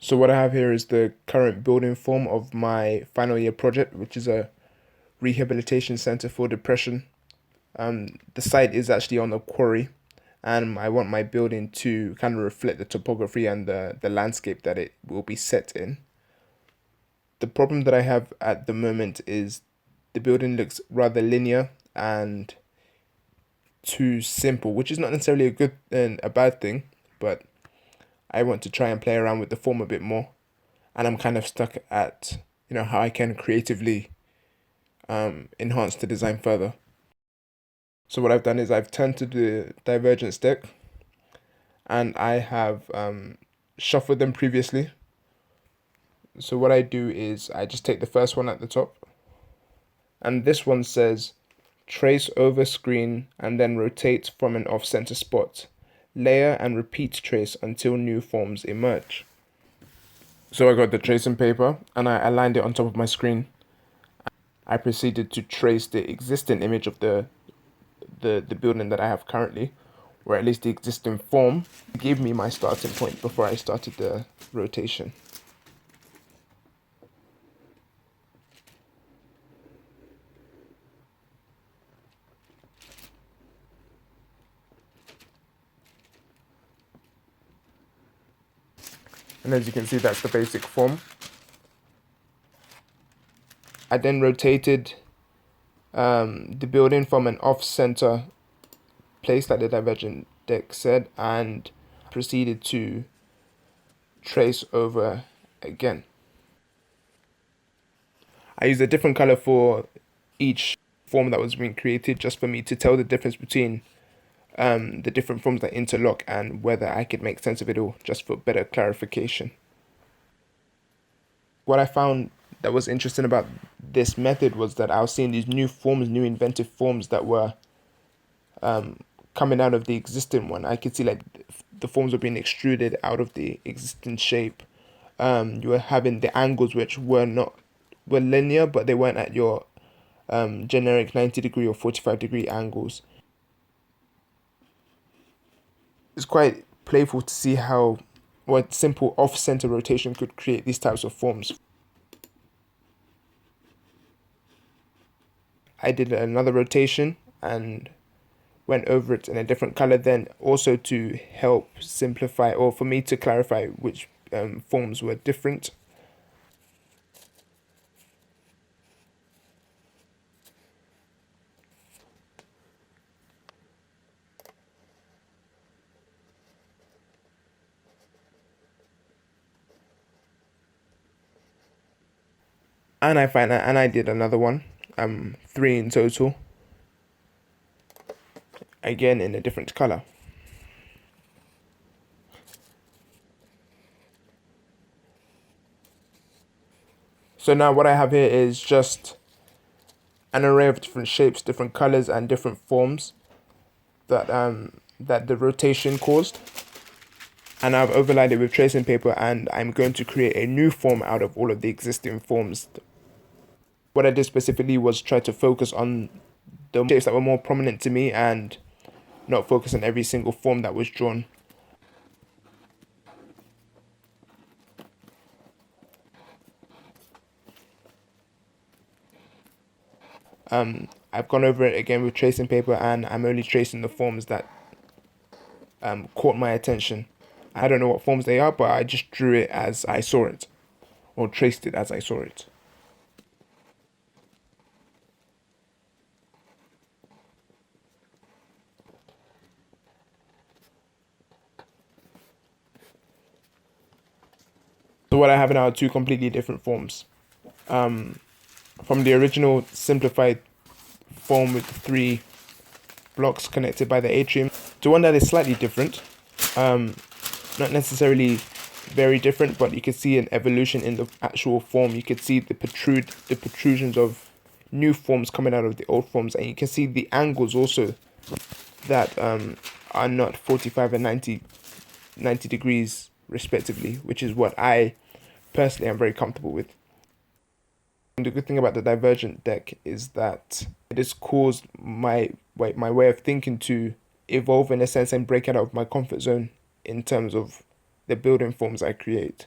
So what I have here is the current building form of my final year project, which is a rehabilitation center for depression. The site is actually on a quarry, and I want my building to kind of reflect the topography and the landscape that it will be set in. The problem that I have at the moment is the building looks rather linear and too simple, which is not necessarily a good and a bad thing, but I want to try and play around with the form a bit more, and I'm kind of stuck at how I can creatively enhance the design further. So what I've done is I've turned to the divergence deck, and I have shuffled them previously. So what I do is I just take the first one at the top, and this one says trace over screen and then rotate from an off-center spot. Layer and repeat trace until new forms emerge. So I got the tracing paper and I aligned it on top of my screen. I proceeded to trace the existing image of the building that I have currently, or at least the existing form. It gave me my starting point before I started the rotation. And as you can see, that's the basic form. I then rotated the building from an off-center place, like the divergent deck said, and proceeded to trace over again. I used a different color for each form that was being created, just for me to tell the difference between the different forms that interlock and whether I could make sense of it all, just for better clarification. What I found that was interesting about this method was that I was seeing these new forms, new inventive forms that were coming out of the existing one. I could see like the forms were being extruded out of the existing shape. You were having the angles which were linear, but they weren't at your generic 90-degree or 45-degree angles. It's quite playful to see how what simple off-center rotation could create these types of forms. I did another rotation and went over it in a different color, then also to help simplify or for me to clarify which forms were different. And I did another one, three in total, again in a different color. So now what I have here is just an array of different shapes, different colors, and different forms that the rotation caused. And I've overlaid it with tracing paper, and I'm going to create a new form out of all of the existing forms. What I did specifically was try to focus on the shapes that were more prominent to me and not focus on every single form that was drawn. I've gone over it again with tracing paper, and I'm only tracing the forms that caught my attention. I don't know what forms they are, but I just drew it as I saw it, or traced it as I saw it. So what I have now are two completely different forms. From the original simplified form with three blocks connected by the atrium to one that is slightly different. Not necessarily very different, but you can see an evolution in the actual form. You can see the protrusions of new forms coming out of the old forms, and you can see the angles also that are not 45 and 90 degrees respectively, which is what I personally am very comfortable with. And the good thing about the divergent deck is that it has caused my way of thinking to evolve in a sense and break out of my comfort zone in terms of the building forms I create.